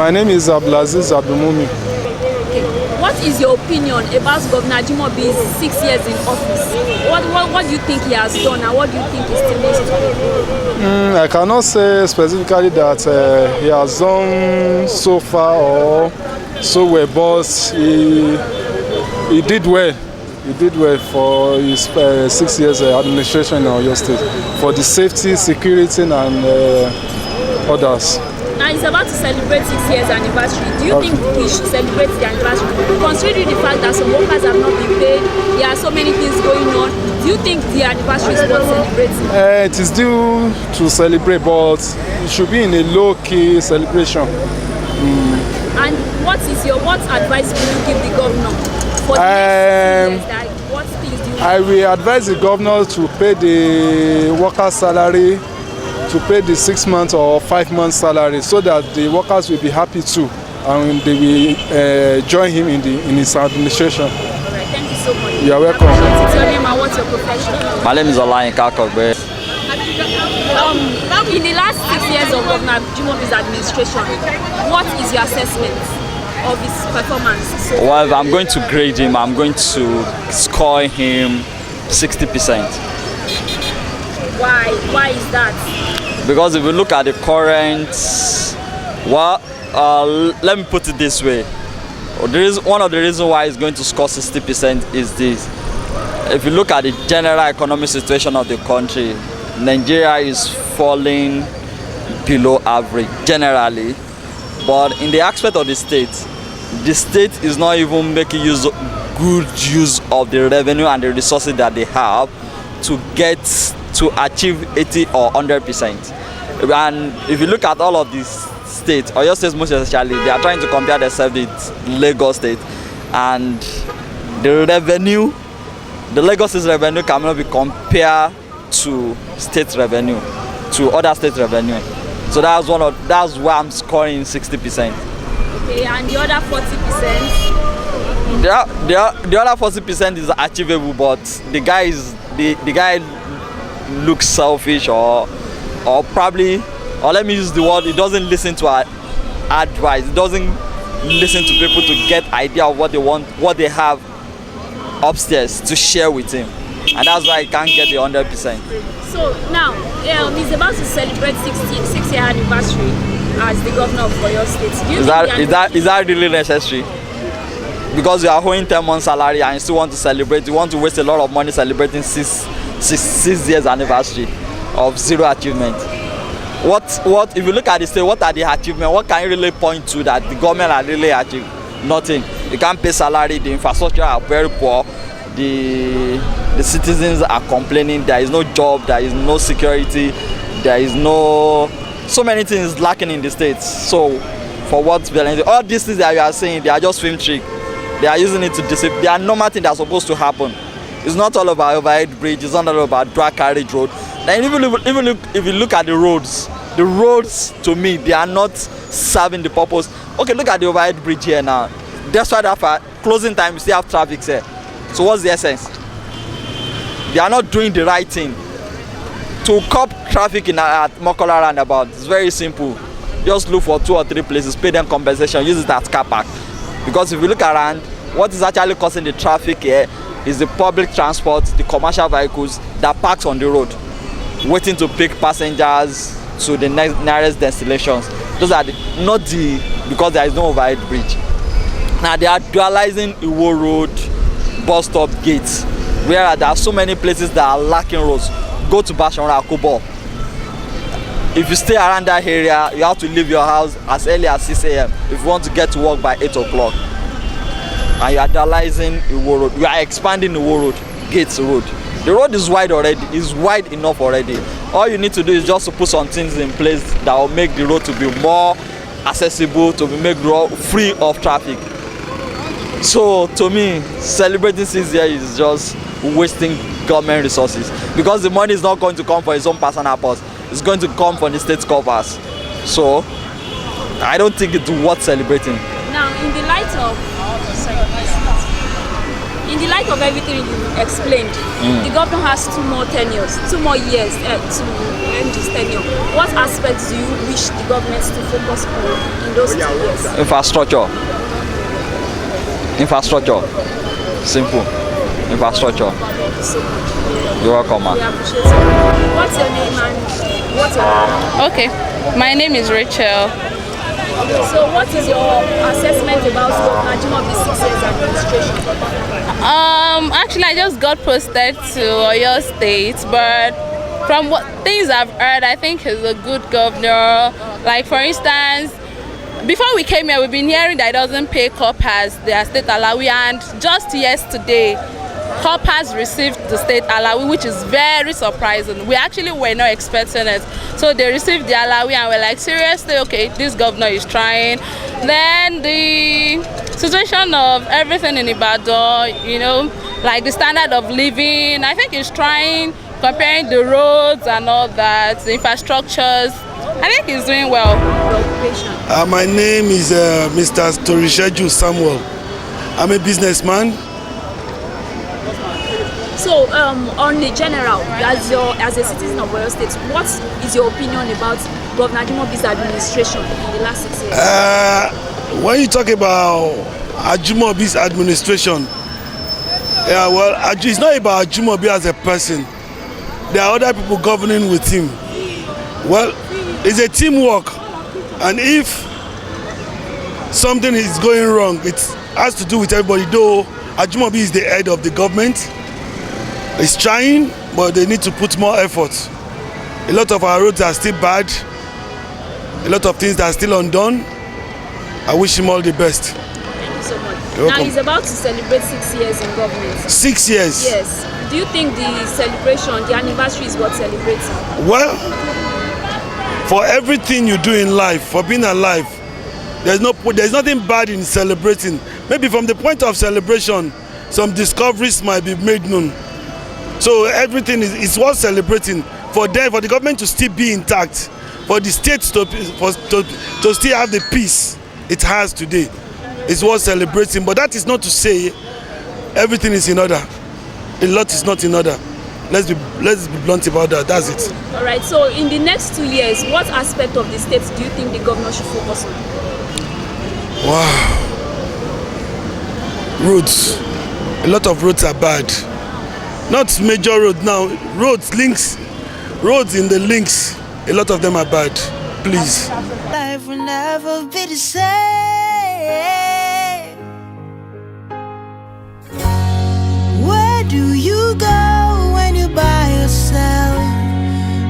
My name is Ajimobi. Okay. What is your opinion about Governor Ajimobi's 6 years in office? What do you think he has done and what do you think he still needs to do? I cannot say specifically that he has done so far or so well, but he did well. He did well for his 6 years administration in Oyo State for the safety, security, and others. Now he's about to celebrate 6 years anniversary. Do you think we should celebrate the anniversary? Considering the fact that some workers have not been paid, there are so many things going on. Do you think the anniversary is worth celebrating? It is due to celebrate, but it should be in a low-key celebration. And what advice will you give the governor for the next 6 years? Like, what things do you I will advise the governor to pay the workers' salary, to pay the 6 months or 5 months salary, so that the workers will be happy too, and they will join him in his administration. Right, thank you so much. You are welcome. What's your name and what's your profession? My name is Olayinka Kogbe. In the last 6 years of Governor Ajimobi's administration, what is your assessment of his performance? Well, if I'm going to grade him, I'm going to score him 60%. Why is that? Because if you look at the current, let me put it this way. One of the reasons why he's going to score 60% is this. If you look at the general economic situation of the country, Nigeria is falling below average generally. But in the aspect of the state is not even making good use of the revenue and the resources that they have to achieve 80 or 100%. And if you look at all of these states, Oyo State most especially, they are trying to compare themselves with Lagos State, and the Lagos State's revenue cannot be compared to state revenue, to other state revenue. So that's why I'm scoring 60%. Okay, and the other 40%? The other 40% is achievable, but the guy looks selfish or probably, or let me use the word, he doesn't listen to our advice. He doesn't listen to people to get idea of what they want, what they have upstairs to share with him, and that's why he can't get the 100%. So now he's about to celebrate 6-year anniversary as the governor of Oyo State. Is that really necessary? Because you are owing 10 months salary and you still want to celebrate, you want to waste a lot of money celebrating 6 years anniversary of zero achievement. What if you look at the state, what are the achievements? What can you really point to that the government has really achieved? Nothing. You can't pay salary, the infrastructure are very poor, the citizens are complaining, there is no job, there is no security, there is so many things lacking in the states. So for what all these things that you are saying, they are just film trick. They are using it to deceive. They are normal things that are supposed to happen. It's not all about overhead bridge, it's not all about drag carriage road. And even if you look at the roads to me, they are not serving the purpose. Okay, look at the overhead bridge here now. That's why that closing time you still have traffic here. So what's the essence? They are not doing the right thing. To curb traffic at Mokola roundabout, it's very simple. Just look for 2 or 3 places, pay them compensation, use it as car park. Because if you look around, what is actually causing the traffic here is the public transport, the commercial vehicles that parks on the road, waiting to pick passengers to the nearest destinations. Those are because there is no overhead bridge. Now they are dualizing Iwo Road bus stop gates, where there are so many places that are lacking roads. Go to Bashorun Akobo. If you stay around that area, you have to leave your house as early as 6 a.m. if you want to get to work by 8 o'clock. And you are dualizing Iwo Road. You are expanding Iwo Road, Gates Road. The road is wide already, is wide enough already. All you need to do is just to put some things in place that will make the road to be more accessible, to be made free of traffic. So to me, celebrating 6 years is just wasting government resources, because the money is not going to come for his own personal purse. It's going to come from the state coffers. So I don't think it's worth celebrating. Now, in the light of In the light of everything you explained, the governor has 2 more tenures, 2 more years to end his tenure. What aspects do you wish the government to focus on in those 2 years? Infrastructure. Simple. Infrastructure. Thank you so much. You're welcome, man. We appreciate it. What's your name and what's your name? Okay, my name is Rachel. So what is your assessment about Ajimobi's 6 years administration? Actually, I just got posted to Oyo State, but from what things I've heard, I think he's a good governor. Like, for instance, before we came here, we've been hearing that he doesn't pay corpers their state alawi, and just yesterday, corpers received the state alawi, which is very surprising. We actually were not expecting it. So they received the alawi and we're like, seriously, okay, this governor is trying. Then the situation of everything in Ibadan, you know, like the standard of living, I think he's trying, comparing the roads and all that, the infrastructures. I think he's doing well. My name is Mr. Torisheju Samuel. I'm a businessman. So, on the general, as a citizen of Oyo State, what is your opinion about Governor Ajimobi's administration in the last 6 years? When you talk about Ajimobi's administration, yeah, well, it's not about Ajimobi as a person. There are other people governing with him. Well, it's a teamwork, and if something is going wrong, it has to do with everybody. Though Ajimobi is the head of the government, he's trying, but they need to put more effort. A lot of our roads are still bad. A lot of things that are still undone. I wish him all the best. Thank you so much. You're now welcome. he's about to celebrate 6 years in government. 6 years? Yes. Do you think the celebration, the anniversary is worth celebrating? Well, for everything you do in life, for being alive, there's nothing bad in celebrating. Maybe from the point of celebration, some discoveries might be made known. So everything is worth celebrating. For the government to still be intact, for the state to still have the peace it has today, it's worth celebrating. But that is not to say everything is in order. A lot is not in order. Let's be blunt about that. That's it. All right. So in the next 2 years, what aspect of the state do you think the governor should focus on? Wow. Roads. A lot of roads are bad. Not major road now. Roads in the links. A lot of them are bad. Please. Life will never be the same. Where do you go when you're by yourself?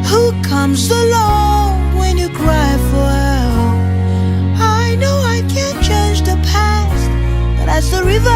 Who comes along when you cry for help? I know I can't change the past, but as the river